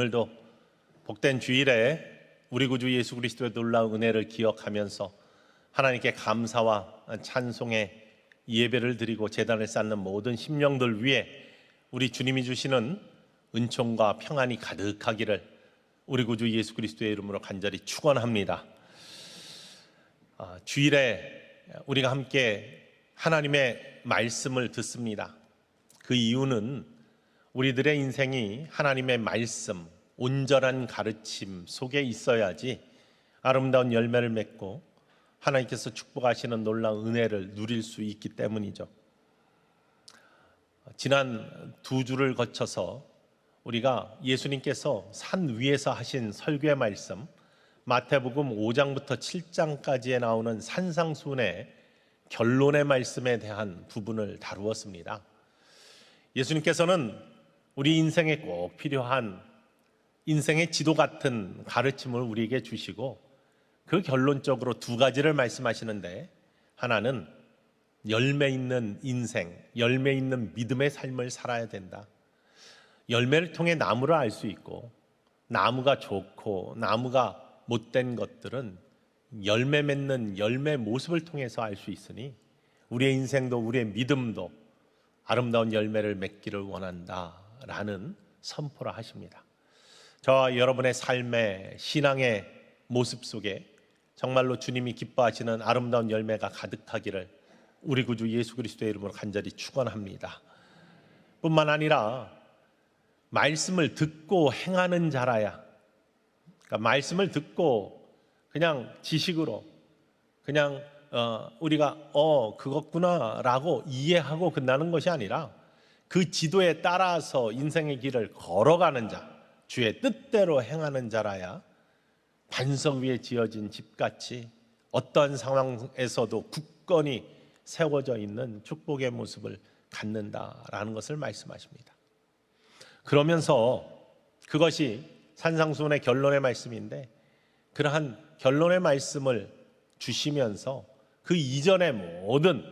오늘도 복된 주일에 우리 구주 예수 그리스도의 놀라운 은혜를 기억하면서 하나님께 감사와 찬송의 예배를 드리고 제단을 쌓는 모든 심령들 위해 우리 주님이 주시는 은총과 평안이 가득하기를 우리 구주 예수 그리스도의 이름으로 간절히 축원합니다. 주일에 우리가 함께 하나님의 말씀을 듣습니다. 그 이유는 우리들의 인생이 하나님의 말씀, 온전한 가르침 속에 있어야지 아름다운 열매를 맺고 하나님께서 축복하시는 놀라운 은혜를 누릴 수 있기 때문이죠. 지난 두 주를 거쳐서 우리가 예수님께서 산 위에서 하신 설교의 말씀, 마태복음 5장부터 7장까지에 나오는 산상수훈의 결론의 말씀에 대한 부분을 다루었습니다. 예수님께서는 우리 인생에 꼭 필요한 인생의 지도 같은 가르침을 우리에게 주시고 그 결론적으로 두 가지를 말씀하시는데, 하나는 열매 있는 인생, 열매 있는 믿음의 삶을 살아야 된다. 열매를 통해 나무를 알 수 있고, 나무가 좋고 나무가 못된 것들은 열매 맺는 열매 모습을 통해서 알 수 있으니 우리의 인생도 우리의 믿음도 아름다운 열매를 맺기를 원한다라는 선포를 하십니다. 저와 여러분의 삶의 신앙의 모습 속에 정말로 주님이 기뻐하시는 아름다운 열매가 가득하기를 우리 구주 예수 그리스도의 이름으로 간절히 축원합니다. 뿐만 아니라 말씀을 듣고 행하는 자라야, 그러니까 말씀을 듣고 그냥 지식으로 그냥 우리가 그것구나 라고 이해하고 끝나는 것이 아니라 그 지도에 따라서 인생의 길을 걸어가는 자, 주의 뜻대로 행하는 자라야 반석 위에 지어진 집같이 어떠한 상황에서도 굳건히 세워져 있는 축복의 모습을 갖는다라는 것을 말씀하십니다. 그러면서 그것이 산상수훈의 결론의 말씀인데, 그러한 결론의 말씀을 주시면서 그 이전의 모든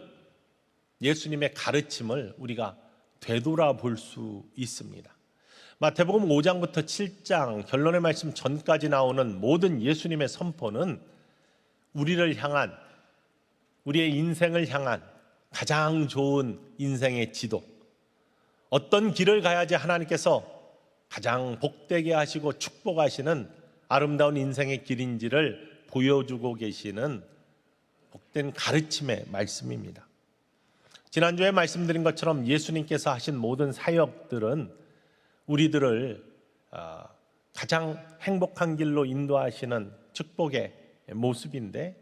예수님의 가르침을 우리가 되돌아볼 수 있습니다. 마태복음 5장부터 7장 결론의 말씀 전까지 나오는 모든 예수님의 선포는 우리를 향한, 우리의 인생을 향한 가장 좋은 인생의 지도, 어떤 길을 가야지 하나님께서 가장 복되게 하시고 축복하시는 아름다운 인생의 길인지를 보여주고 계시는 복된 가르침의 말씀입니다. 지난주에 말씀드린 것처럼 예수님께서 하신 모든 사역들은 우리들을 가장 행복한 길로 인도하시는 축복의 모습인데,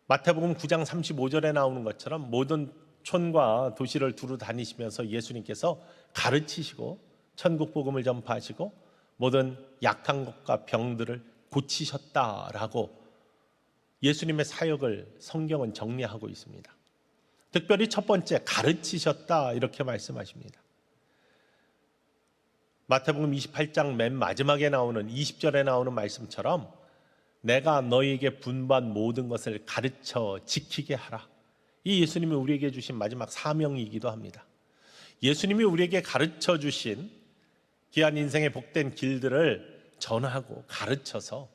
마태복음 9장 35절에 나오는 것처럼 모든 촌과 도시를 두루 다니시면서 예수님께서 가르치시고 천국 복음을 전파하시고 모든 약한 것과 병들을 고치셨다라고 예수님의 사역을 성경은 정리하고 있습니다. 특별히 첫 번째, 가르치셨다 이렇게 말씀하십니다. 마태복음 28장 맨 마지막에 나오는 20절에 나오는 말씀처럼 내가 너희에게 분부한 모든 것을 가르쳐 지키게 하라. 이 예수님이 우리에게 주신 마지막 사명이기도 합니다. 예수님이 우리에게 가르쳐 주신 귀한 인생의 복된 길들을 전하고 가르쳐서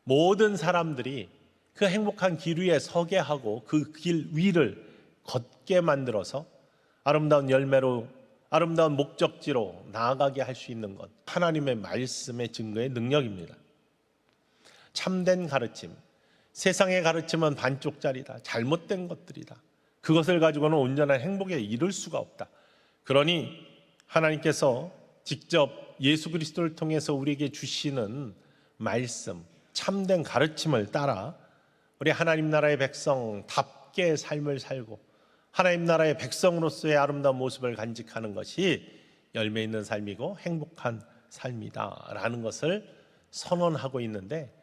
모든 사람들이 그 행복한 길 위에 서게 하고 그 길 위를 걷게 만들어서 아름다운 열매로, 아름다운 목적지로 나아가게 할 수 있는 것, 하나님의 말씀의 증거의 능력입니다. 참된 가르침, 세상의 가르침은 반쪽짜리다, 잘못된 것들이다, 그것을 가지고는 온전한 행복에 이를 수가 없다. 그러니 하나님께서 직접 예수 그리스도를 통해서 우리에게 주시는 말씀, 참된 가르침을 따라 우리 하나님 나라의 백성답게 삶을 살고 하나님 나라의 백성으로서의 아름다운 모습을 간직하는 것이 열매 있는 삶이고 행복한 삶이다라는 것을 선언하고 있는데,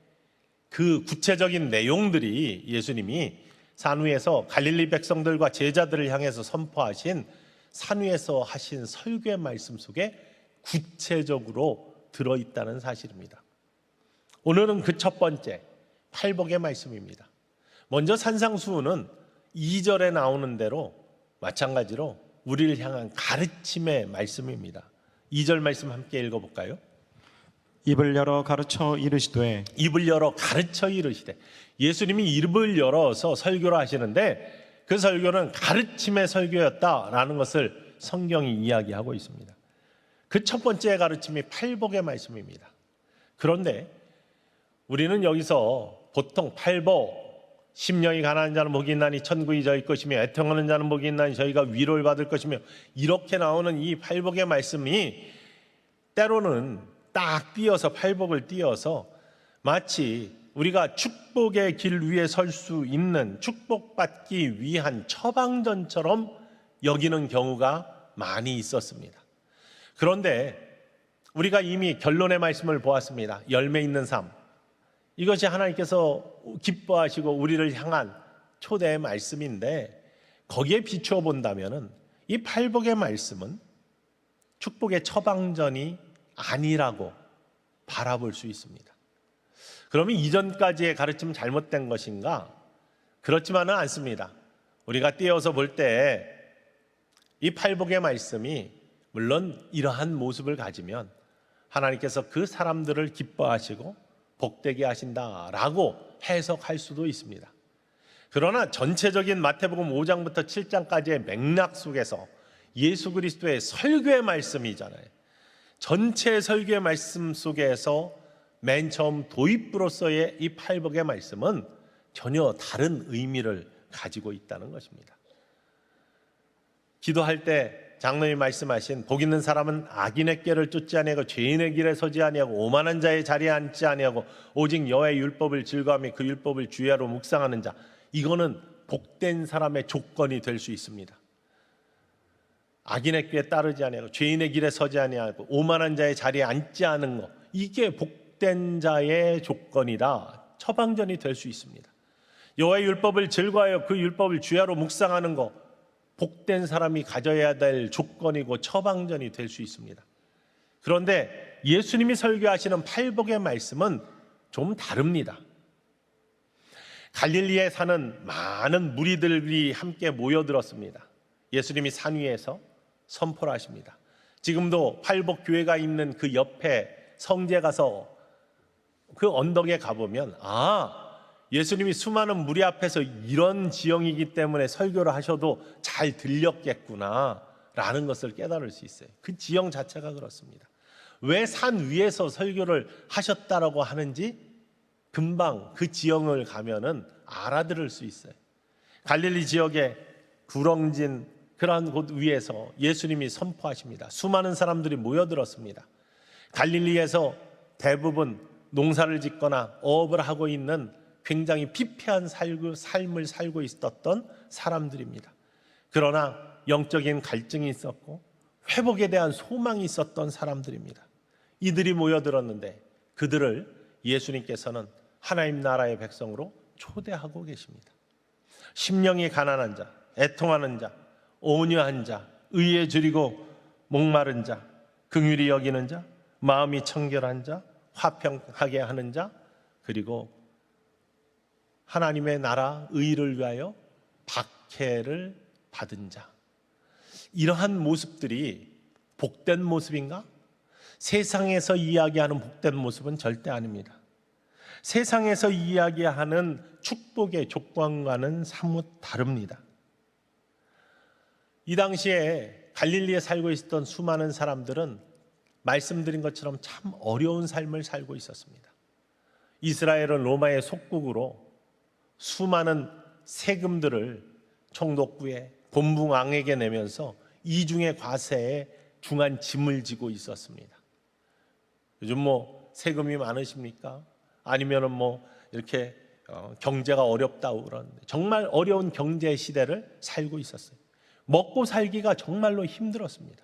그 구체적인 내용들이 예수님이 산 위에서 갈릴리 백성들과 제자들을 향해서 선포하신 산 위에서 하신 설교의 말씀 속에 구체적으로 들어있다는 사실입니다. 오늘은 그 첫 번째 팔복의 말씀입니다. 먼저 산상수훈은 2절에 나오는 대로 마찬가지로 우리를 향한 가르침의 말씀입니다. 2절 말씀 함께 읽어볼까요? 입을 열어 가르쳐 이르시되 입을 열어 가르쳐 이르시되. 예수님이 입을 열어서 설교를 하시는데 그 설교는 가르침의 설교였다라는 것을 성경이 이야기하고 있습니다. 그 첫 번째 가르침이 팔복의 말씀입니다. 그런데 우리는 여기서 보통 팔복, 심령이 가난한 자는 복이 있나니 천국이 저희 것이며 애통하는 자는 복이 있나니 저희가 위로를 받을 것이며, 이렇게 나오는 이 팔복의 말씀이 때로는 딱 띄어서, 팔복을 띄어서 마치 우리가 축복의 길 위에 설 수 있는, 축복받기 위한 처방전처럼 여기는 경우가 많이 있었습니다. 그런데 우리가 이미 결론의 말씀을 보았습니다. 열매 있는 삶, 이것이 하나님께서 기뻐하시고 우리를 향한 초대의 말씀인데, 거기에 비추어 본다면 이 팔복의 말씀은 축복의 처방전이 아니라고 바라볼 수 있습니다. 그러면 이전까지의 가르침은 잘못된 것인가? 그렇지만은 않습니다. 우리가 띄어서 볼 때 이 팔복의 말씀이 물론 이러한 모습을 가지면 하나님께서 그 사람들을 기뻐하시고 복되게 하신다라고 해석할 수도 있습니다. 그러나 전체적인 마태복음 5장부터 7장까지의 맥락 속에서 예수 그리스도의 설교의 말씀이잖아요. 전체 설교의 말씀 속에서 맨 처음 도입부로서의 이 팔복의 말씀은 전혀 다른 의미를 가지고 있다는 것입니다. 기도할 때 장로님이 말씀하신 복 있는 사람은 악인의 꾀를 쫓지 아니하고 죄인의 길에 서지 아니하고 오만한 자의 자리에 앉지 아니하고 오직 여호와의 율법을 즐거워하며 그 율법을 주야로 묵상하는 자, 이거는 복된 사람의 조건이 될 수 있습니다. 악인의 꾀에 따르지 아니하고 죄인의 길에 서지 아니하고 오만한 자의 자리에 앉지 않은 것, 이게 복된 자의 조건이다, 처방전이 될 수 있습니다. 여호와의 율법을 즐거워하여 그 율법을 주야로 묵상하는 것, 복된 사람이 가져야 될 조건이고 처방전이 될 수 있습니다. 그런데 예수님이 설교하시는 팔복의 말씀은 좀 다릅니다. 갈릴리에 사는 많은 무리들이 함께 모여들었습니다. 예수님이 산 위에서 선포를 하십니다. 지금도 팔복 교회가 있는 그 옆에 성지에 가서 그 언덕에 가보면, 예수님이 수많은 무리 앞에서 이런 지형이기 때문에 설교를 하셔도 잘 들렸겠구나 라는 것을 깨달을 수 있어요. 그 지형 자체가 그렇습니다. 왜 산 위에서 설교를 하셨다라고 하는지 금방 그 지형을 가면은 알아들을 수 있어요. 갈릴리 지역의 구렁진 그러한 곳 위에서 예수님이 선포하십니다. 수많은 사람들이 모여들었습니다. 갈릴리에서 대부분 농사를 짓거나 어업을 하고 있는 굉장히 피폐한 삶을 살고 있었던 사람들입니다. 그러나 영적인 갈증이 있었고 회복에 대한 소망이 있었던 사람들입니다. 이들이 모여들었는데 그들을 예수님께서는 하나님 나라의 백성으로 초대하고 계십니다. 심령이 가난한 자, 애통하는 자, 온유한 자, 의에 줄이고 목마른 자, 긍휼히 여기는 자, 마음이 청결한 자, 화평하게 하는 자, 그리고 하나님의 나라 의를 위하여 박해를 받은 자, 이러한 모습들이 복된 모습인가? 세상에서 이야기하는 복된 모습은 절대 아닙니다. 세상에서 이야기하는 축복의 조건과는 사뭇 다릅니다. 이 당시에 갈릴리에 살고 있었던 수많은 사람들은 말씀드린 것처럼 참 어려운 삶을 살고 있었습니다. 이스라엘은 로마의 속국으로 수많은 세금들을 총독부에 곤붕왕에게 내면서 이중의 과세에 중한 짐을 지고 있었습니다. 요즘 세금이 많으십니까? 아니면은 이렇게 경제가 어렵다고 그러는데 정말 어려운 경제 시대를 살고 있었어요. 먹고 살기가 정말로 힘들었습니다.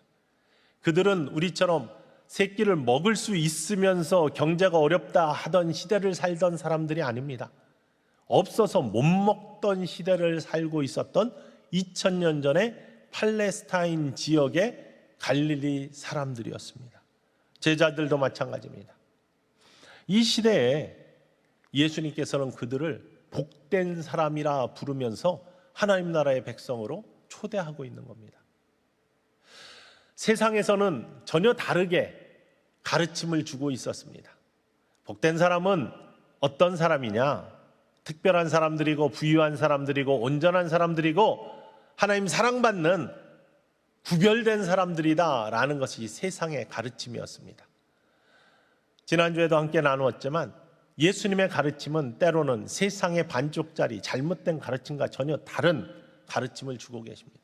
그들은 우리처럼 세 끼를 먹을 수 있으면서 경제가 어렵다 하던 시대를 살던 사람들이 아닙니다. 없어서 못 먹던 시대를 살고 있었던 2000년 전에 팔레스타인 지역의 갈릴리 사람들이었습니다. 제자들도 마찬가지입니다. 이 시대에 예수님께서는 그들을 복된 사람이라 부르면서 하나님 나라의 백성으로 초대하고 있는 겁니다. 세상에서는 전혀 다르게 가르침을 주고 있었습니다. 복된 사람은 어떤 사람이냐? 특별한 사람들이고 부유한 사람들이고 온전한 사람들이고 하나님 사랑받는 구별된 사람들이다라는 것이 세상의 가르침이었습니다. 지난주에도 함께 나누었지만 예수님의 가르침은 때로는 세상의 반쪽짜리 잘못된 가르침과 전혀 다른 가르침을 주고 계십니다.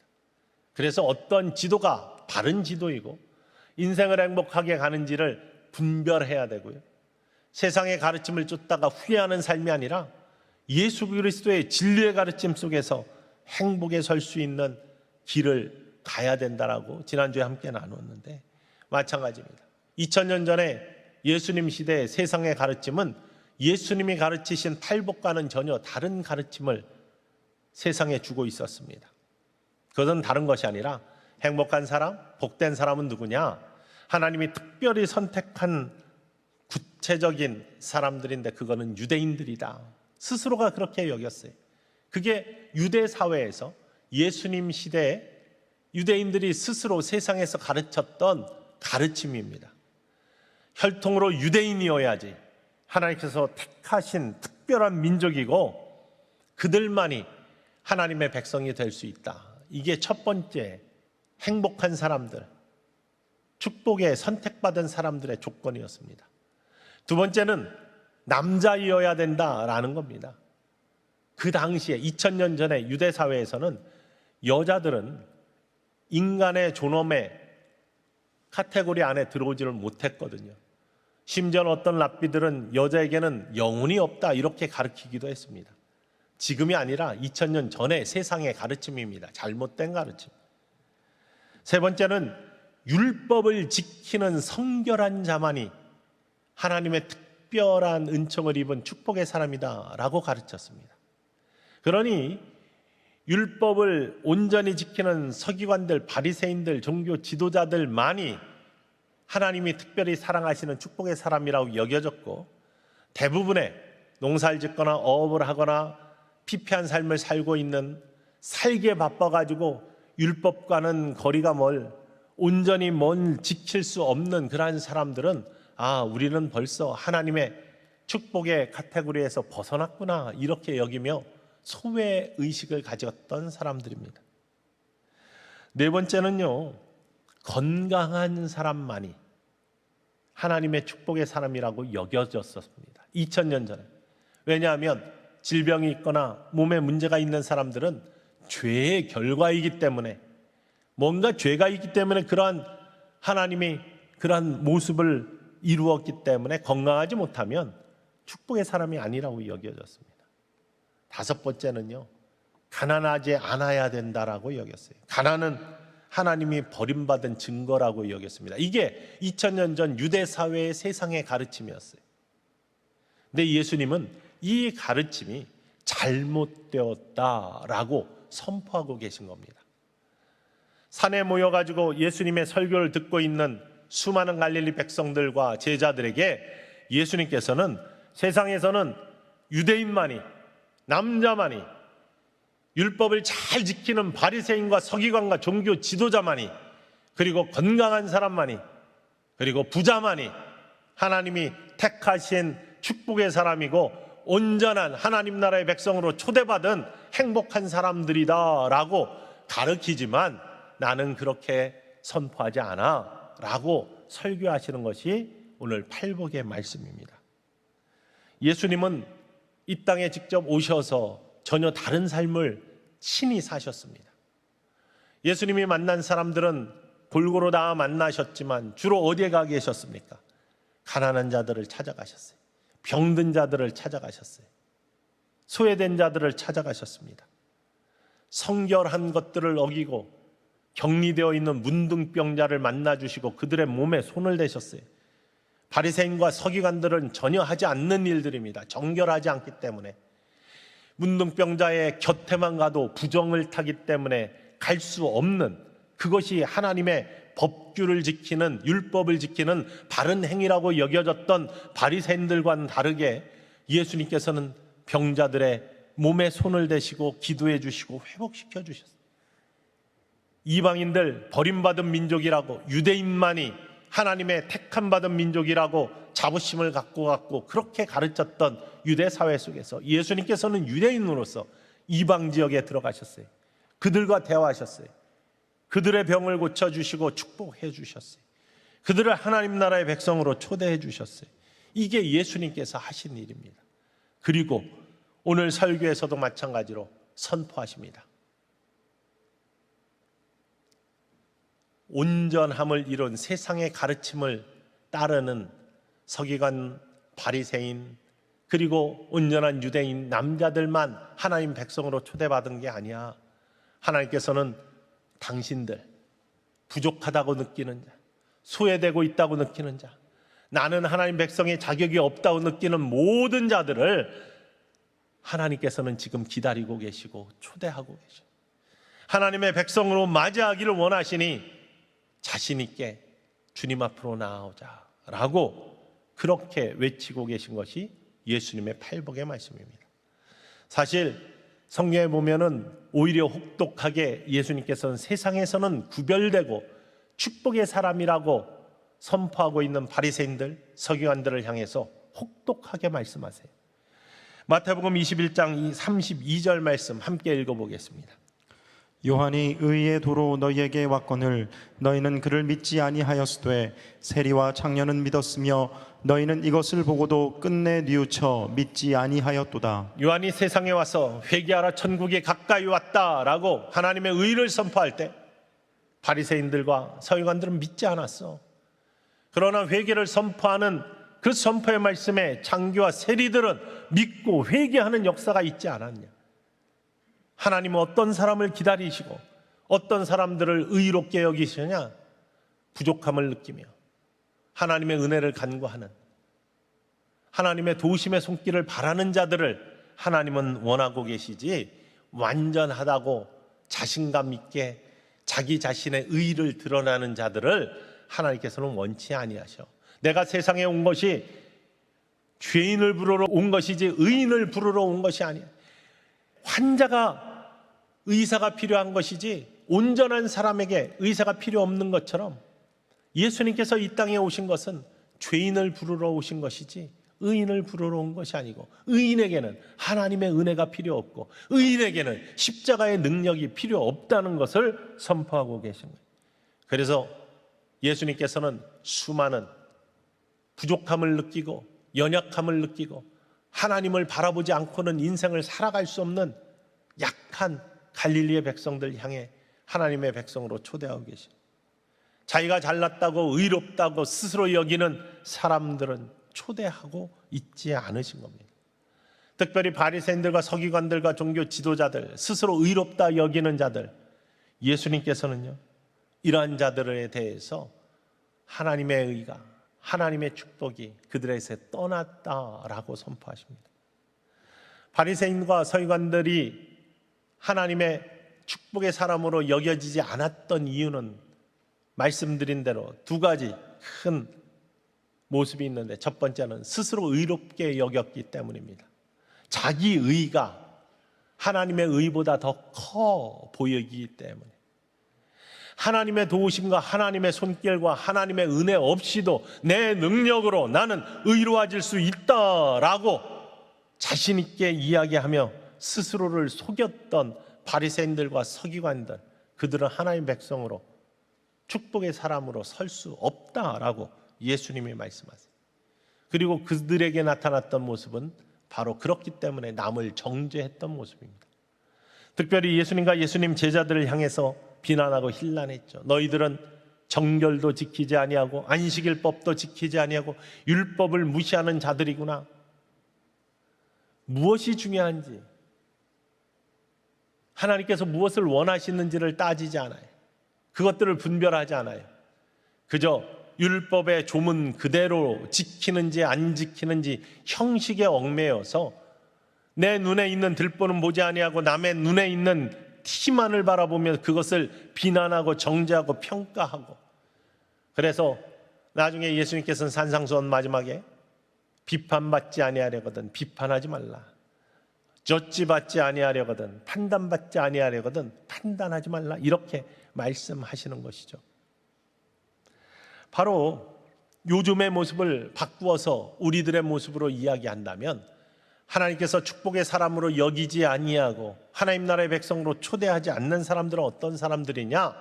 그래서 어떤 지도가 바른 지도이고 인생을 행복하게 가는지를 분별해야 되고요. 세상의 가르침을 쫓다가 후회하는 삶이 아니라 예수 그리스도의 진리의 가르침 속에서 행복에 설 수 있는 길을 가야 된다라고 지난주에 함께 나눴는데 마찬가지입니다. 2000년 전에 예수님 시대의 세상의 가르침은 예수님이 가르치신 팔복과는 전혀 다른 가르침을 세상에 주고 있었습니다. 그것은 다른 것이 아니라 행복한 사람, 복된 사람은 누구냐? 하나님이 특별히 선택한 구체적인 사람들인데 그거는 유대인들이다. 스스로가 그렇게 여겼어요. 그게 유대 사회에서 예수님 시대에 유대인들이 스스로 세상에서 가르쳤던 가르침입니다. 혈통으로 유대인이어야지 하나님께서 택하신 특별한 민족이고 그들만이 하나님의 백성이 될 수 있다. 이게 첫 번째 행복한 사람들, 축복에 선택받은 사람들의 조건이었습니다. 두 번째는 남자이어야 된다라는 겁니다. 그 당시에 2000년 전에 유대 사회에서는 여자들은 인간의 존엄의 카테고리 안에 들어오지를 못했거든요. 심지어 어떤 랍비들은 여자에게는 영혼이 없다 이렇게 가르치기도 했습니다. 지금이 아니라 2000년 전의 세상의 가르침입니다. 잘못된 가르침. 세 번째는 율법을 지키는 성결한 자만이 하나님의 특별한 은총을 입은 축복의 사람이다라고 가르쳤습니다. 그러니 율법을 온전히 지키는 서기관들, 바리새인들, 종교 지도자들만이 하나님이 특별히 사랑하시는 축복의 사람이라고 여겨졌고 대부분의 농사를 짓거나 어업을 하거나 피폐한 삶을 살고 있는 살기에 바빠가지고 율법과는 거리가 멀 온전히 지킬 수 없는 그러한 사람들은 우리는 벌써 하나님의 축복의 카테고리에서 벗어났구나 이렇게 여기며 소외의식을 가졌던 사람들입니다. 네 번째는요, 건강한 사람만이 하나님의 축복의 사람이라고 여겨졌었습니다. 2000년 전에. 왜냐하면 질병이 있거나 몸에 문제가 있는 사람들은 죄의 결과이기 때문에 뭔가 죄가 있기 때문에 그러한 하나님이 그러한 모습을 이루었기 때문에 건강하지 못하면 축복의 사람이 아니라고 여겨졌습니다. 다섯 번째는요, 가난하지 않아야 된다라고 여겼어요. 가난은 하나님이 버림받은 증거라고 여겼습니다. 이게 2000년 전 유대 사회의 세상의 가르침이었어요. 근데 예수님은 이 가르침이 잘못되었다라고 선포하고 계신 겁니다. 산에 모여가지고 예수님의 설교를 듣고 있는 수많은 갈릴리 백성들과 제자들에게 예수님께서는 세상에서는 유대인만이, 남자만이, 율법을 잘 지키는 바리새인과 서기관과 종교 지도자만이, 그리고 건강한 사람만이, 그리고 부자만이 하나님이 택하신 축복의 사람이고 온전한 하나님 나라의 백성으로 초대받은 행복한 사람들이다 라고 가르치지만 나는 그렇게 선포하지 않아 라고 설교하시는 것이 오늘 팔복의 말씀입니다. 예수님은 이 땅에 직접 오셔서 전혀 다른 삶을 친히 사셨습니다. 예수님이 만난 사람들은 골고루 다 만나셨지만 주로 어디에 가 계셨습니까? 가난한 자들을 찾아가셨어요. 병든 자들을 찾아가셨어요. 소외된 자들을 찾아가셨습니다. 성결한 것들을 어기고 격리되어 있는 문둥병자를 만나주시고 그들의 몸에 손을 대셨어요. 바리새인과 서기관들은 전혀 하지 않는 일들입니다. 정결하지 않기 때문에. 문둥병자의 곁에만 가도 부정을 타기 때문에 갈 수 없는, 그것이 하나님의 법규를 지키는, 율법을 지키는 바른 행위라고 여겨졌던 바리새인들과는 다르게 예수님께서는 병자들의 몸에 손을 대시고 기도해 주시고 회복시켜 주셨어요. 이방인들, 버림받은 민족이라고 유대인만이 하나님의 택함 받은 민족이라고 자부심을 갖고 그렇게 가르쳤던 유대 사회 속에서 예수님께서는 유대인으로서 이방 지역에 들어가셨어요. 그들과 대화하셨어요. 그들의 병을 고쳐주시고 축복해 주셨어요. 그들을 하나님 나라의 백성으로 초대해 주셨어요. 이게 예수님께서 하신 일입니다. 그리고 오늘 설교에서도 마찬가지로 선포하십니다. 온전함을 이룬 세상의 가르침을 따르는 서기관, 바리새인, 그리고 온전한 유대인 남자들만 하나님 백성으로 초대받은 게 아니야. 하나님께서는 당신들, 부족하다고 느끼는 자, 소외되고 있다고 느끼는 자, 나는 하나님 백성의 자격이 없다고 느끼는 모든 자들을 하나님께서는 지금 기다리고 계시고 초대하고 계셔. 하나님의 백성으로 맞이하기를 원하시니 자신 있게 주님 앞으로 나아오자라고 그렇게 외치고 계신 것이 예수님의 팔복의 말씀입니다. 사실 성경에 보면은 오히려 혹독하게 예수님께서는 세상에서는 구별되고 축복의 사람이라고 선포하고 있는 바리새인들, 서기관들을 향해서 혹독하게 말씀하세요. 마태복음 21장 32절 말씀 함께 읽어보겠습니다. 요한이 의의 도로 너희에게 왔거늘 너희는 그를 믿지 아니하였으되 세리와 창녀는 믿었으며 너희는 이것을 보고도 끝내 뉘우쳐 믿지 아니하였도다. 요한이 세상에 와서 회개하라 천국이 가까이 왔다라고 하나님의 의를 선포할 때 바리새인들과 서기관들은 믿지 않았어. 그러나 회개를 선포하는 그 선포의 말씀에 창교와 세리들은 믿고 회개하는 역사가 있지 않았냐. 하나님은 어떤 사람을 기다리시고 어떤 사람들을 의롭게 여기시냐? 부족함을 느끼며 하나님의 은혜를 간구하는, 하나님의 도우심의 손길을 바라는 자들을 하나님은 원하고 계시지, 완전하다고 자신감 있게 자기 자신의 의를 드러나는 자들을 하나님께서는 원치 아니하셔. 내가 세상에 온 것이 죄인을 부르러 온 것이지 의인을 부르러 온 것이 아니야. 환자가 의사가 필요한 것이지 온전한 사람에게 의사가 필요 없는 것처럼 예수님께서 이 땅에 오신 것은 죄인을 부르러 오신 것이지 의인을 부르러 온 것이 아니고, 의인에게는 하나님의 은혜가 필요 없고 의인에게는 십자가의 능력이 필요 없다는 것을 선포하고 계신 거예요. 그래서 예수님께서는 수많은 부족함을 느끼고 연약함을 느끼고 하나님을 바라보지 않고는 인생을 살아갈 수 없는 약한 갈릴리의 백성들 향해 하나님의 백성으로 초대하고 계십니다. 자기가 잘났다고 의롭다고 스스로 여기는 사람들은 초대하고 있지 않으신 겁니다. 특별히 바리새인들과 서기관들과 종교 지도자들, 스스로 의롭다 여기는 자들, 예수님께서는요 이러한 자들에 대해서 하나님의 의가, 하나님의 축복이 그들에게서 떠났다라고 선포하십니다. 바리새인과 서기관들이 하나님의 축복의 사람으로 여겨지지 않았던 이유는 말씀드린 대로 두 가지 큰 모습이 있는데, 첫 번째는 스스로 의롭게 여겼기 때문입니다. 자기 의가 하나님의 의보다 더 커 보이기 때문에, 하나님의 도우심과 하나님의 손길과 하나님의 은혜 없이도 내 능력으로 나는 의로워질 수 있다라고 자신 있게 이야기하며 스스로를 속였던 바리새인들과 서기관들, 그들은 하나님의 백성으로 축복의 사람으로 설 수 없다라고 예수님이 말씀하세요. 그리고 그들에게 나타났던 모습은 바로 그렇기 때문에 남을 정죄했던 모습입니다. 특별히 예수님과 예수님 제자들을 향해서 비난하고 힐난했죠. 너희들은 정결도 지키지 아니하고 안식일법도 지키지 아니하고 율법을 무시하는 자들이구나. 무엇이 중요한지, 하나님께서 무엇을 원하시는지를 따지지 않아요. 그것들을 분별하지 않아요. 그저 율법의 조문 그대로 지키는지 안 지키는지 형식에 얽매여서 내 눈에 있는 들보는 보지 아니하고 남의 눈에 있는 티만을 바라보며 그것을 비난하고 정죄하고 평가하고, 그래서 나중에 예수님께서는 산상수원 마지막에 비판받지 아니하려거든 비판하지 말라, 젖지받지 아니하려거든 판단받지 아니하려거든 판단하지 말라, 이렇게 말씀하시는 것이죠. 바로 요즘의 모습을 바꾸어서 우리들의 모습으로 이야기한다면 하나님께서 축복의 사람으로 여기지 아니하고 하나님 나라의 백성으로 초대하지 않는 사람들은 어떤 사람들이냐?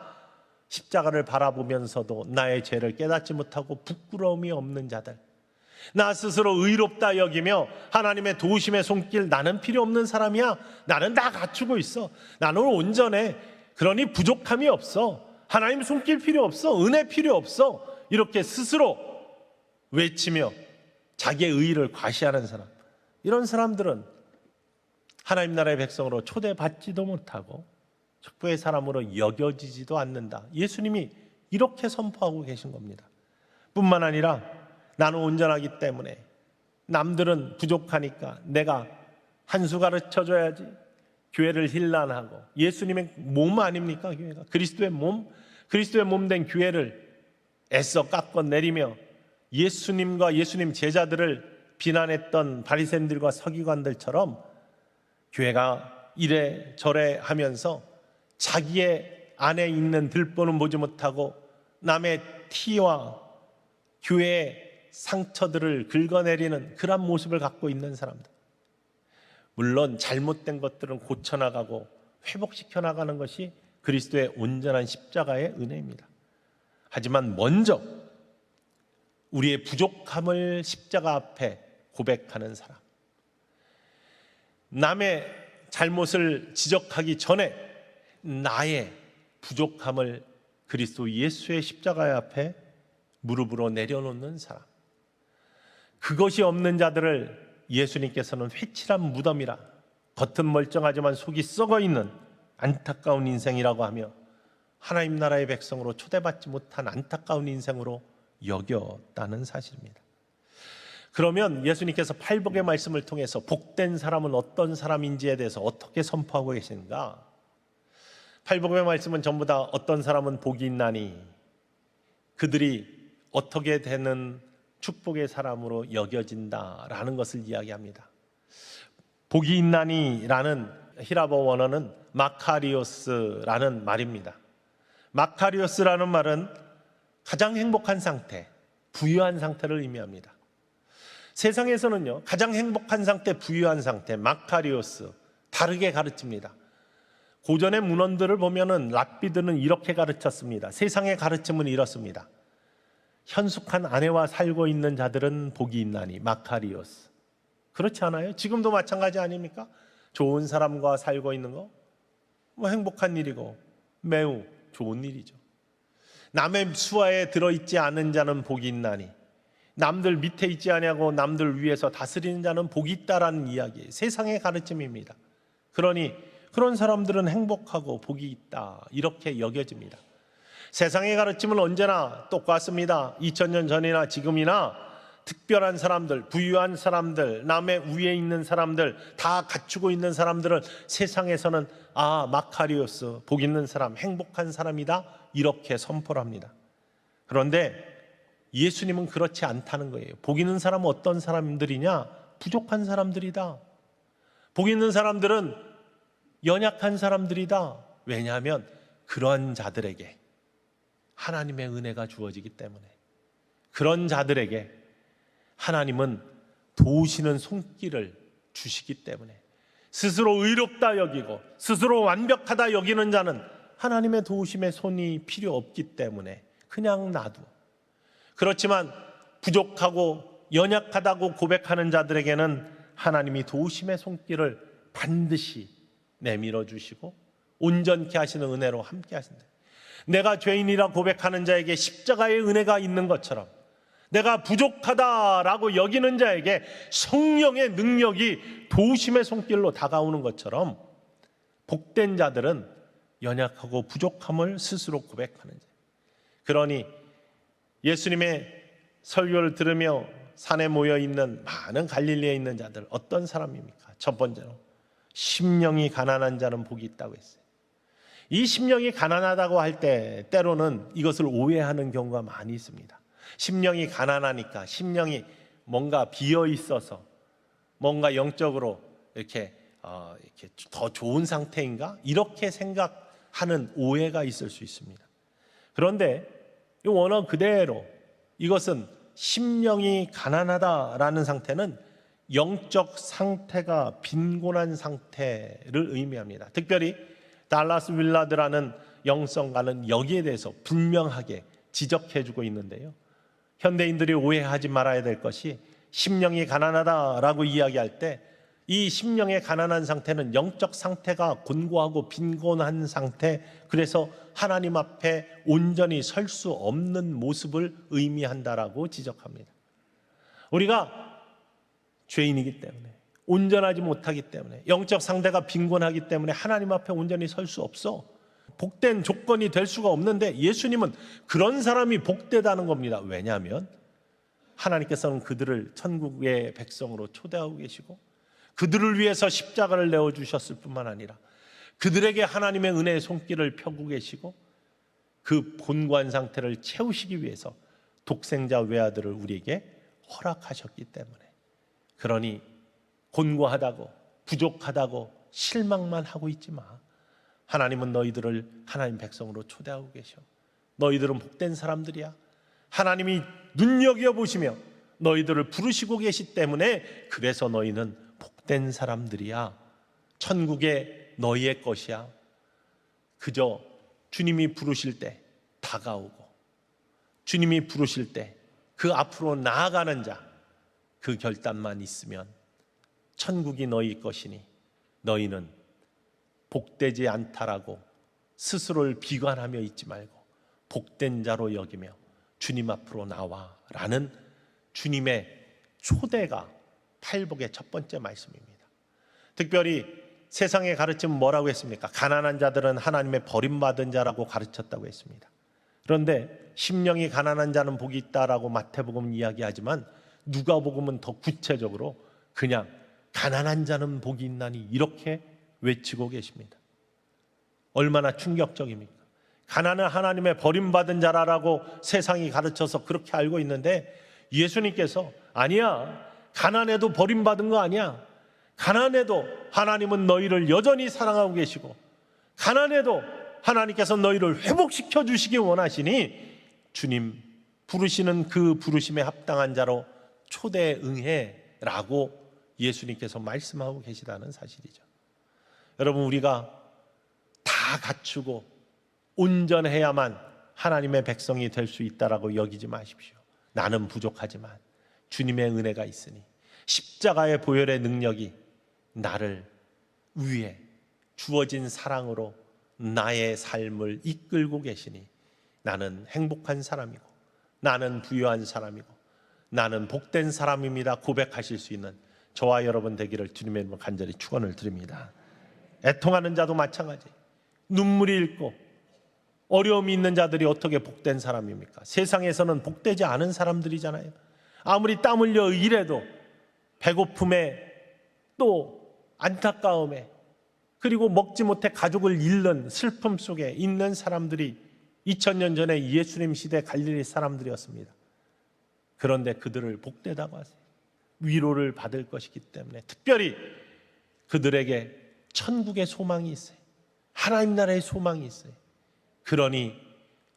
십자가를 바라보면서도 나의 죄를 깨닫지 못하고 부끄러움이 없는 자들, 나 스스로 의롭다 여기며 하나님의 도우심의 손길, 나는 필요 없는 사람이야, 나는 다 갖추고 있어, 나는 온전해, 그러니 부족함이 없어, 하나님 손길 필요 없어, 은혜 필요 없어, 이렇게 스스로 외치며 자기의 의의를 과시하는 사람, 이런 사람들은 하나님 나라의 백성으로 초대받지도 못하고 축복의 사람으로 여겨지지도 않는다. 예수님이 이렇게 선포하고 계신 겁니다. 뿐만 아니라 나는 온전하기 때문에 남들은 부족하니까 내가 한 수 가르쳐줘야지, 교회를 힐난하고, 예수님의 몸 아닙니까? 교회가 그리스도의 몸, 그리스도의 몸 된 교회를 애써 깎아내리며 예수님과 예수님 제자들을 비난했던 바리새인들과 서기관들처럼 교회가 이래저래 하면서 자기의 안에 있는 들보는 보지 못하고 남의 티와 교회의 상처들을 긁어내리는 그런 모습을 갖고 있는 사람들, 물론 잘못된 것들은 고쳐나가고 회복시켜 나가는 것이 그리스도의 온전한 십자가의 은혜입니다. 하지만 먼저 우리의 부족함을 십자가 앞에 고백하는 사람, 남의 잘못을 지적하기 전에 나의 부족함을 그리스도 예수의 십자가 앞에 무릎으로 내려놓는 사람, 그것이 없는 자들을 예수님께서는 회칠한 무덤이라, 겉은 멀쩡하지만 속이 썩어있는 안타까운 인생이라고 하며 하나님 나라의 백성으로 초대받지 못한 안타까운 인생으로 여겼다는 사실입니다. 그러면 예수님께서 팔복의 말씀을 통해서 복된 사람은 어떤 사람인지에 대해서 어떻게 선포하고 계신가? 팔복의 말씀은 전부 다 어떤 사람은 복이 있나니 그들이 어떻게 되는 축복의 사람으로 여겨진다라는 것을 이야기합니다. 복이 있나니라는 히라보 원어는 마카리오스라는 말입니다. 마카리오스라는 말은 가장 행복한 상태, 부유한 상태를 의미합니다. 세상에서는요, 가장 행복한 상태, 부유한 상태, 마카리오스, 다르게 가르칩니다. 고전의 문헌들을 보면은 랍비들은 이렇게 가르쳤습니다. 세상의 가르침은 이렇습니다. 현숙한 아내와 살고 있는 자들은 복이 있나니, 마카리오스. 그렇지 않아요? 지금도 마찬가지 아닙니까? 좋은 사람과 살고 있는 거, 뭐 행복한 일이고 매우 좋은 일이죠. 남의 수하에 들어있지 않은 자는 복이 있나니, 남들 밑에 있지 아니하고 남들 위에서 다스리는 자는 복이 있다라는 이야기, 세상의 가르침입니다. 그러니 그런 사람들은 행복하고 복이 있다, 이렇게 여겨집니다. 세상의 가르침은 언제나 똑같습니다. 2000년 전이나 지금이나 특별한 사람들, 부유한 사람들, 남의 위에 있는 사람들, 다 갖추고 있는 사람들은 세상에서는 마카리오스, 복 있는 사람, 행복한 사람이다, 이렇게 선포를 합니다. 그런데 예수님은 그렇지 않다는 거예요. 복 있는 사람은 어떤 사람들이냐? 부족한 사람들이다. 복 있는 사람들은 연약한 사람들이다. 왜냐하면 그런 자들에게 하나님의 은혜가 주어지기 때문에, 그런 자들에게 하나님은 도우시는 손길을 주시기 때문에, 스스로 의롭다 여기고 스스로 완벽하다 여기는 자는 하나님의 도우심의 손이 필요 없기 때문에 그냥 놔두어. 그렇지만 부족하고 연약하다고 고백하는 자들에게는 하나님이 도우심의 손길을 반드시 내밀어 주시고 온전케 하시는 은혜로 함께 하신다. 내가 죄인이라 고백하는 자에게 십자가의 은혜가 있는 것처럼, 내가 부족하다라고 여기는 자에게 성령의 능력이 도우심의 손길로 다가오는 것처럼, 복된 자들은 연약하고 부족함을 스스로 고백하는 자. 그러니 예수님의 설교를 들으며 산에 모여 있는 많은 갈릴리에 있는 자들, 어떤 사람입니까? 첫 번째로 심령이 가난한 자는 복이 있다고 했어요. 이 심령이 가난하다고 할 때 때로는 이것을 오해하는 경우가 많이 있습니다. 심령이 가난하니까 심령이 뭔가 비어 있어서 뭔가 영적으로 이렇게 더 좋은 상태인가? 이렇게 생각하는 오해가 있을 수 있습니다. 그런데 이 원어 그대로 이것은 심령이 가난하다라는 상태는 영적 상태가 빈곤한 상태를 의미합니다. 특별히 달라스 윌라드라는 영성가는 여기에 대해서 분명하게 지적해주고 있는데요. 현대인들이 오해하지 말아야 될 것이 심령이 가난하다라고 이야기할 때 이 심령의 가난한 상태는 영적 상태가 곤고하고 빈곤한 상태, 그래서 하나님 앞에 온전히 설 수 없는 모습을 의미한다라고 지적합니다. 우리가 죄인이기 때문에, 온전하지 못하기 때문에, 영적 상태가 빈곤하기 때문에 하나님 앞에 온전히 설 수 없어. 복된 조건이 될 수가 없는데 예수님은 그런 사람이 복되다는 겁니다. 왜냐하면 하나님께서는 그들을 천국의 백성으로 초대하고 계시고 그들을 위해서 십자가를 내어주셨을 뿐만 아니라 그들에게 하나님의 은혜의 손길을 펴고 계시고 그 곤고한 상태를 채우시기 위해서 독생자 외아들을 우리에게 허락하셨기 때문에, 그러니 곤고하다고 부족하다고 실망만 하고 있지 마. 하나님은 너희들을 하나님 백성으로 초대하고 계셔. 너희들은 복된 사람들이야. 하나님이 눈여겨보시며 너희들을 부르시고 계시 때문에 그래서 너희는 복된 사람들이야. 천국에 너희의 것이야. 그저 주님이 부르실 때 다가오고 주님이 부르실 때 그 앞으로 나아가는 자, 그 결단만 있으면 천국이 너희 것이니 너희는 복되지 않다라고 스스로를 비관하며 있지 말고 복된 자로 여기며 주님 앞으로 나와 라는 주님의 초대가 팔복의 첫 번째 말씀입니다. 특별히 세상의 가르침은 뭐라고 했습니까? 가난한 자들은 하나님의 버림받은 자라고 가르쳤다고 했습니다. 그런데 심령이 가난한 자는 복이 있다라고 마태복음은 이야기하지만 누가복음은 더 구체적으로 그냥 가난한 자는 복이 있나니 이렇게 외치고 계십니다. 얼마나 충격적입니까? 가난은 하나님의 버림받은 자라고 세상이 가르쳐서 그렇게 알고 있는데 예수님께서 아니야, 가난해도 버림받은 거 아니야. 가난해도 하나님은 너희를 여전히 사랑하고 계시고 가난해도 하나님께서 너희를 회복시켜 주시기 원하시니 주님 부르시는 그 부르심에 합당한 자로 초대에 응해라고 예수님께서 말씀하고 계시다는 사실이죠. 여러분, 우리가 다 갖추고 온전해야만 하나님의 백성이 될 수 있다라고 여기지 마십시오. 나는 부족하지만 주님의 은혜가 있으니 십자가의 보혈의 능력이 나를 위해 주어진 사랑으로 나의 삶을 이끌고 계시니 나는 행복한 사람이고 나는 부유한 사람이고 나는 복된 사람입니다 고백하실 수 있는 저와 여러분 되기를 주님의 이름으로 간절히 축원을 드립니다. 애통하는 자도 마찬가지. 눈물이 있고 어려움이 있는 자들이 어떻게 복된 사람입니까? 세상에서는 복되지 않은 사람들이잖아요. 아무리 땀 흘려 일해도 배고픔에 또 안타까움에 그리고 먹지 못해 가족을 잃는 슬픔 속에 있는 사람들이 2000년 전에 예수님 시대 갈릴리 사람들이었습니다. 그런데 그들을 복되다고 하세요. 위로를 받을 것이기 때문에 특별히 그들에게 천국의 소망이 있어요. 하나님 나라의 소망이 있어요. 그러니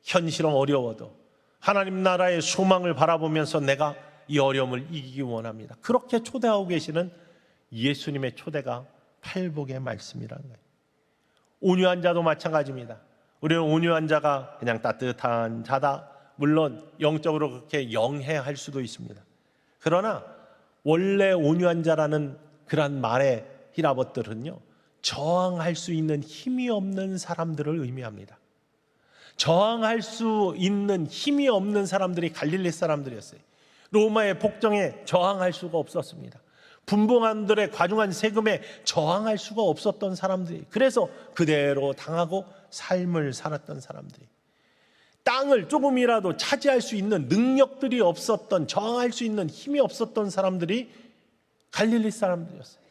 현실은 어려워도 하나님 나라의 소망을 바라보면서 내가 이 어려움을 이기기 원합니다. 그렇게 초대하고 계시는 예수님의 초대가 팔복의 말씀이라는 거예요. 온유한 자도 마찬가지입니다. 우리는 온유한 자가 그냥 따뜻한 자다. 물론 영적으로 그렇게 영해할 수도 있습니다. 그러나 원래 온유한 자라는 그런 말의 히라봇들은요, 저항할 수 있는 힘이 없는 사람들을 의미합니다. 저항할 수 있는 힘이 없는 사람들이 갈릴리 사람들이었어요. 로마의 복정에 저항할 수가 없었습니다. 분봉함들의 과중한 세금에 저항할 수가 없었던 사람들이, 그래서 그대로 당하고 삶을 살았던 사람들이, 땅을 조금이라도 차지할 수 있는 능력들이 없었던, 저항할 수 있는 힘이 없었던 사람들이 갈릴리 사람들이었어요.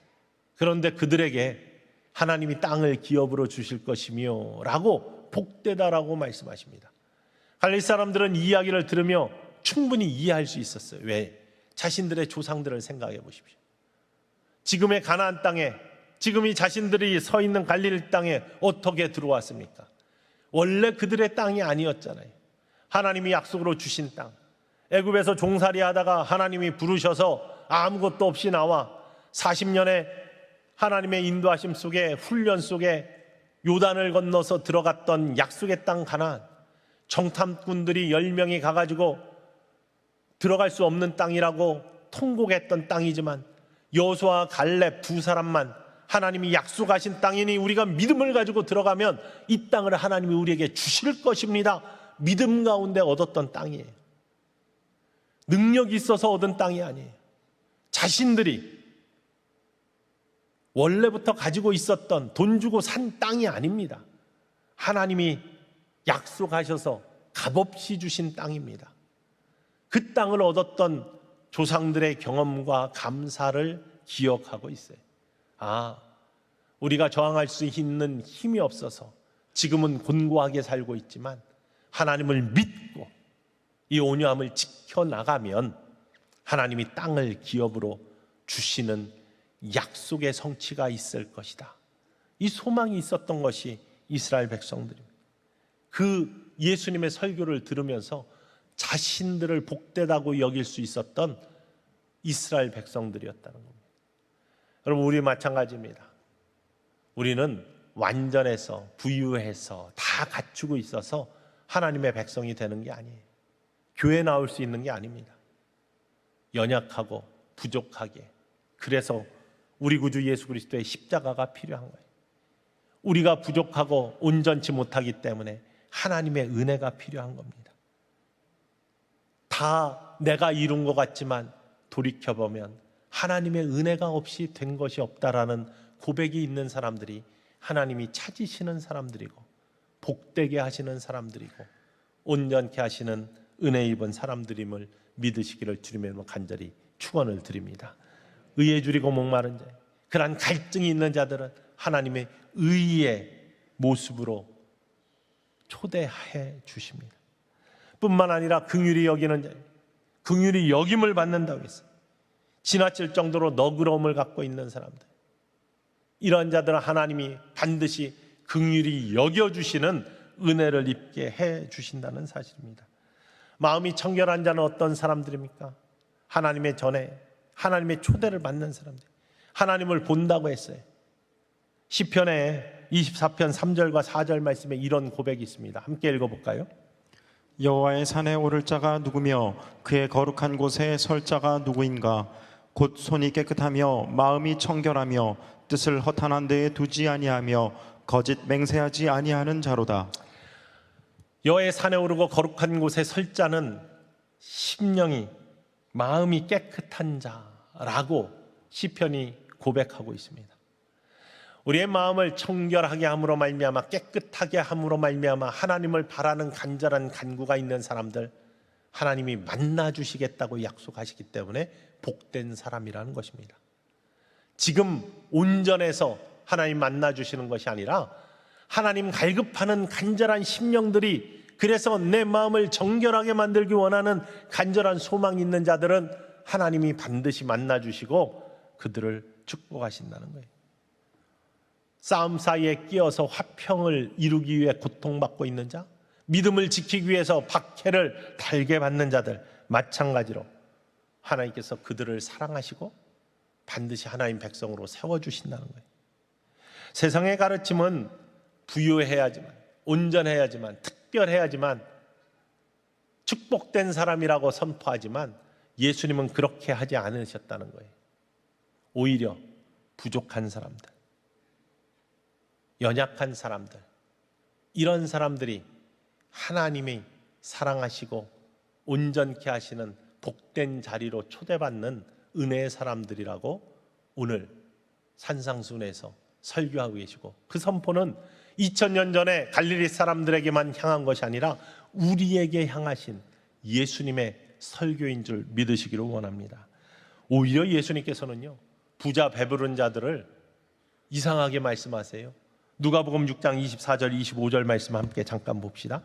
그런데 그들에게 하나님이 땅을 기업으로 주실 것이며 라고 복되다라고 말씀하십니다. 갈릴리 사람들은 이 이야기를 들으며 충분히 이해할 수 있었어요. 왜? 자신들의 조상들을 생각해 보십시오. 지금의 가나안 땅에, 지금이 자신들이 서 있는 갈릴리 땅에 어떻게 들어왔습니까? 원래 그들의 땅이 아니었잖아요. 하나님이 약속으로 주신 땅, 애굽에서 종살이 하다가 하나님이 부르셔서 아무것도 없이 나와 40년의 하나님의 인도하심 속에, 훈련 속에 요단을 건너서 들어갔던 약속의 땅 가나안, 정탐꾼들이 10명이 가가지고 들어갈 수 없는 땅이라고 통곡했던 땅이지만 여호수아와 갈렙 두 사람만 하나님이 약속하신 땅이니 우리가 믿음을 가지고 들어가면 이 땅을 하나님이 우리에게 주실 것입니다, 믿음 가운데 얻었던 땅이에요. 능력이 있어서 얻은 땅이 아니에요. 자신들이 원래부터 가지고 있었던, 돈 주고 산 땅이 아닙니다. 하나님이 약속하셔서 값없이 주신 땅입니다. 그 땅을 얻었던 조상들의 경험과 감사를 기억하고 있어요. 우리가 저항할 수 있는 힘이 없어서 지금은 곤고하게 살고 있지만 하나님을 믿고 이 온유함을 지켜나가면 하나님이 땅을 기업으로 주시는 약속의 성취가 있을 것이다. 이 소망이 있었던 것이 이스라엘 백성들입니다. 그 예수님의 설교를 들으면서 자신들을 복되다고 여길 수 있었던 이스라엘 백성들이었다는 겁니다. 여러분, 우리 마찬가지입니다. 우리는 완전해서 부유해서 다 갖추고 있어서 하나님의 백성이 되는 게 아니에요. 교회 나올 수 있는 게 아닙니다. 연약하고 부족하게, 그래서 우리 구주 예수 그리스도의 십자가가 필요한 거예요. 우리가 부족하고 온전치 못하기 때문에 하나님의 은혜가 필요한 겁니다. 다 내가 이룬 것 같지만 돌이켜보면 하나님의 은혜가 없이 된 것이 없다라는 고백이 있는 사람들이 하나님이 찾으시는 사람들이고 복되게 하시는 사람들이고 온전케 하시는 은혜 입은 사람들임을 믿으시기를 주님의 이름으로 간절히 축원을 드립니다. 의에 줄이고 목마른 자, 그러한 갈증이 있는 자들은 하나님의 의의 모습으로 초대해 주십니다. 뿐만 아니라 긍휼히 여기는 자, 긍휼히 여김을 받는다고 했어요. 지나칠 정도로 너그러움을 갖고 있는 사람들, 이런 자들은 하나님이 반드시 긍휼히 여겨주시는 은혜를 입게 해 주신다는 사실입니다. 마음이 청결한 자는 어떤 사람들입니까? 하나님의 전에 하나님의 초대를 받는 사람들, 하나님을 본다고 했어요. 시편에 24편 3절과 4절 말씀에 이런 고백이 있습니다. 함께 읽어볼까요? 여호와의 산에 오를 자가 누구며 그의 거룩한 곳에 설 자가 누구인가? 곧 손이 깨끗하며 마음이 청결하며 뜻을 허탄한 데에 두지 아니하며 거짓 맹세하지 아니하는 자로다. 여호와의 산에 오르고 거룩한 곳에 설 자는 심령이, 마음이 깨끗한 자라고 시편이 고백하고 있습니다. 우리의 마음을 청결하게 함으로 말미암아, 깨끗하게 함으로 말미암아 하나님을 바라는 간절한 간구가 있는 사람들, 하나님이 만나 주시겠다고 약속하시기 때문에 복된 사람이라는 것입니다. 지금 온전해서 하나님 만나 주시는 것이 아니라 하나님 갈급하는 간절한 심령들이, 그래서 내 마음을 정결하게 만들기 원하는 간절한 소망이 있는 자들은 하나님이 반드시 만나 주시고 그들을 축복하신다는 거예요. 싸움 사이에 끼어서 화평을 이루기 위해 고통받고 있는 자, 믿음을 지키기 위해서 박해를 달게 받는 자들, 마찬가지로 하나님께서 그들을 사랑하시고 반드시 하나님 백성으로 세워주신다는 거예요. 세상의 가르침은 부유해야지만, 온전해야지만, 특별해야지만, 축복된 사람이라고 선포하지만 예수님은 그렇게 하지 않으셨다는 거예요. 오히려 부족한 사람들, 연약한 사람들, 이런 사람들이 하나님이 사랑하시고 온전케 하시는 복된 자리로 초대받는 은혜의 사람들이라고 오늘 산상순에서 설교하고 계시고, 그 선포는 2000년 전에 갈릴리 사람들에게만 향한 것이 아니라 우리에게 향하신 예수님의 설교인 줄 믿으시기를 원합니다. 오히려 예수님께서는요, 부자 배부른 자들을 이상하게 말씀하세요. 누가복음 6장 24절 25절 말씀 함께 잠깐 봅시다.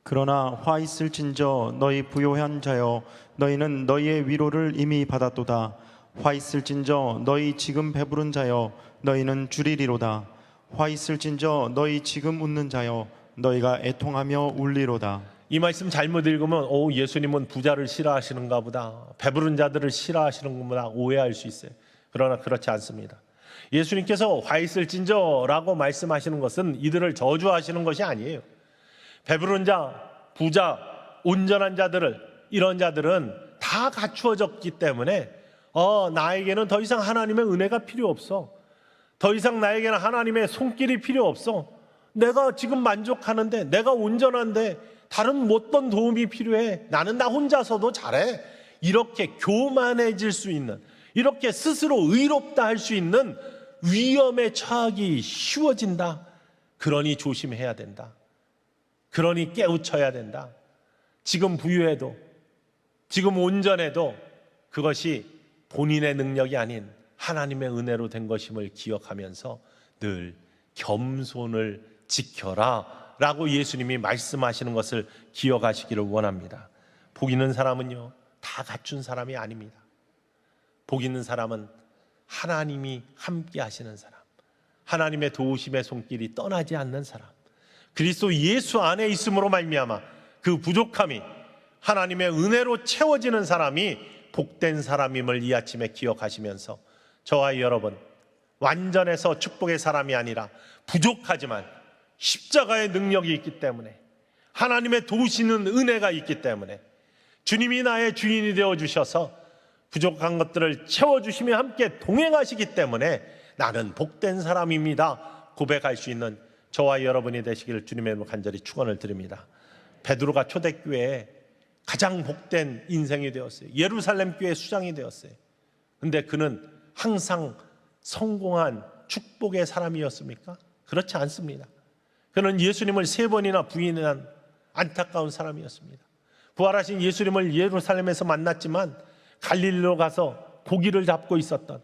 그러나 화 있을진저 너희 부요한 자여, 너희는 너희의 위로를 이미 받았도다. 화 있을진저 너희 지금 배부른 자여, 너희는 주리리로다. 화 있을진저 너희 지금 웃는 자여, 너희가 애통하며 울리로다. 이 말씀 잘못 읽으면 예수님은 부자를 싫어하시는가 보다, 배부른 자들을 싫어하시는구나 오해할 수 있어요. 그러나 그렇지 않습니다. 예수님께서 화 있을진저라고 말씀하시는 것은 이들을 저주하시는 것이 아니에요. 배부른 자, 부자, 온전한 자들을, 이런 자들은 다 갖추어졌기 때문에 나에게는 더 이상 하나님의 은혜가 필요 없어. 더 이상 나에게는 하나님의 손길이 필요 없어. 내가 지금 만족하는데, 내가 온전한데 다른 어떤 도움이 필요해. 나는 나 혼자서도 잘해. 이렇게 교만해질 수 있는, 이렇게 스스로 의롭다 할 수 있는 위험에 처하기 쉬워진다. 그러니 조심해야 된다. 그러니 깨우쳐야 된다. 지금 부유해도, 지금 온전해도 그것이 본인의 능력이 아닌 하나님의 은혜로 된 것임을 기억하면서 늘 겸손을 지켜라 라고 예수님이 말씀하시는 것을 기억하시기를 원합니다. 복 있는 사람은요, 다 갖춘 사람이 아닙니다. 복 있는 사람은 하나님이 함께 하시는 사람, 하나님의 도우심의 손길이 떠나지 않는 사람, 그리스도 예수 안에 있음으로 말미암아 그 부족함이 하나님의 은혜로 채워지는 사람이 복된 사람임을 이 아침에 기억하시면서 저와 여러분, 완전해서 축복의 사람이 아니라 부족하지만 십자가의 능력이 있기 때문에, 하나님의 도우시는 은혜가 있기 때문에, 주님이 나의 주인이 되어주셔서 부족한 것들을 채워주시며 함께 동행하시기 때문에 나는 복된 사람입니다 고백할 수 있는 저와 여러분이 되시기를 주님의 이름으로 간절히 축원을 드립니다. 베드로가 초대교회에 가장 복된 인생이 되었어요. 예루살렘 교회 수장이 되었어요. 근데 그는 항상 성공한 축복의 사람이었습니까? 그렇지 않습니다. 그는 예수님을 3번이나 부인한 안타까운 사람이었습니다. 부활하신 예수님을 예루살렘에서 만났지만 갈릴리로 가서 고기를 잡고 있었던,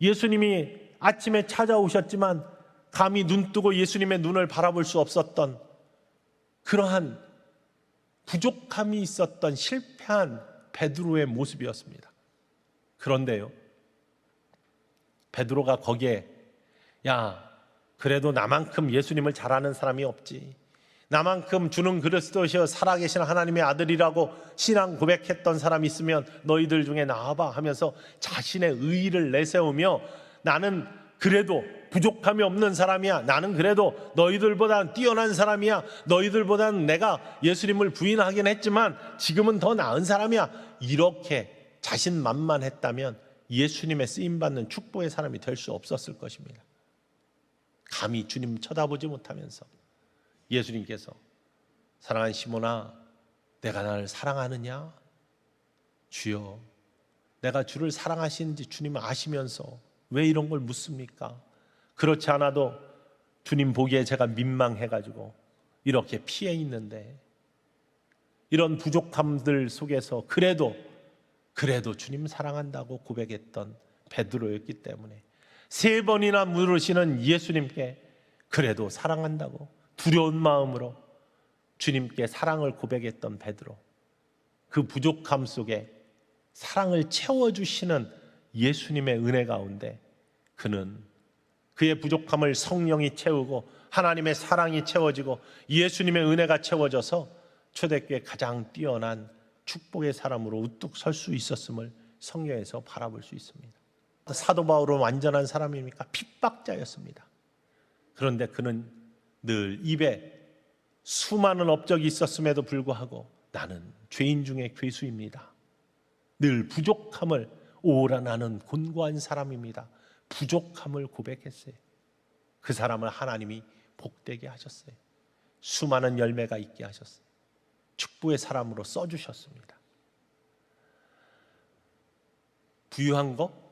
예수님이 아침에 찾아오셨지만 감히 눈뜨고 예수님의 눈을 바라볼 수 없었던 그러한 부족함이 있었던 실패한 베드로의 모습이었습니다. 그런데요, 베드로가 거기에 그래도 나만큼 예수님을 잘 아는 사람이 없지, 나만큼 주는 그리스도시여 살아계신 하나님의 아들이라고 신앙 고백했던 사람이 있으면 너희들 중에 나와봐 하면서 자신의 의의를 내세우며, 나는 그래도 부족함이 없는 사람이야, 나는 그래도 너희들보다는 뛰어난 사람이야, 너희들보다는 내가 예수님을 부인하긴 했지만 지금은 더 나은 사람이야, 이렇게 자신만만했다면 예수님의 쓰임받는 축복의 사람이 될 수 없었을 것입니다. 감히 주님 쳐다보지 못하면서 예수님께서 사랑하는 시몬아, 내가 나를 사랑하느냐? 주여, 내가 주를 사랑하시는지 주님 아시면서 왜 이런 걸 묻습니까? 그렇지 않아도 주님 보기에 제가 민망해가지고 이렇게 피해 있는데, 이런 부족함들 속에서 그래도 주님 사랑한다고 고백했던 베드로였기 때문에 3번이나 물으시는 예수님께 그래도 사랑한다고 두려운 마음으로 주님께 사랑을 고백했던 베드로, 그 부족함 속에 사랑을 채워주시는 예수님의 은혜 가운데 그는 그의 부족함을 성령이 채우고 하나님의 사랑이 채워지고 예수님의 은혜가 채워져서 초대교회 가장 뛰어난 축복의 사람으로 우뚝 설 수 있었음을 성경에서 바라볼 수 있습니다. 사도 바울은 완전한 사람입니까? 핍박자였습니다. 그런데 그는 늘 입에 수많은 업적이 있었음에도 불구하고 나는 죄인 중에 괴수입니다, 늘 부족함을, 오라 나는 곤고한 사람입니다, 부족함을 고백했어요. 그 사람을 하나님이 복되게 하셨어요. 수많은 열매가 있게 하셨어요. 축복의 사람으로 써주셨습니다. 부유한 거,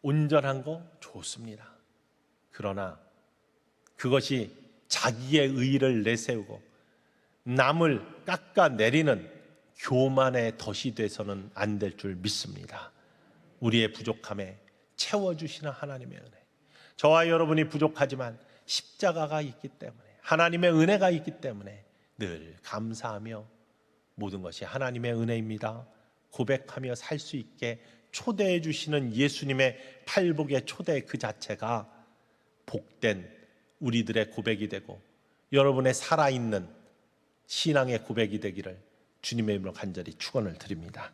온전한 거 좋습니다. 그러나 그것이 자기의 의의를 내세우고 남을 깎아내리는 교만의 덫이 돼서는 안 될 줄 믿습니다. 우리의 부족함에 채워주시는 하나님의 은혜, 저와 여러분이 부족하지만 십자가가 있기 때문에, 하나님의 은혜가 있기 때문에 늘 감사하며 모든 것이 하나님의 은혜입니다 고백하며 살 수 있게 초대해 주시는 예수님의 팔복의 초대 그 자체가 복된 우리들의 고백이 되고, 여러분의 살아있는 신앙의 고백이 되기를 주님의 이름으로 간절히 축원을 드립니다.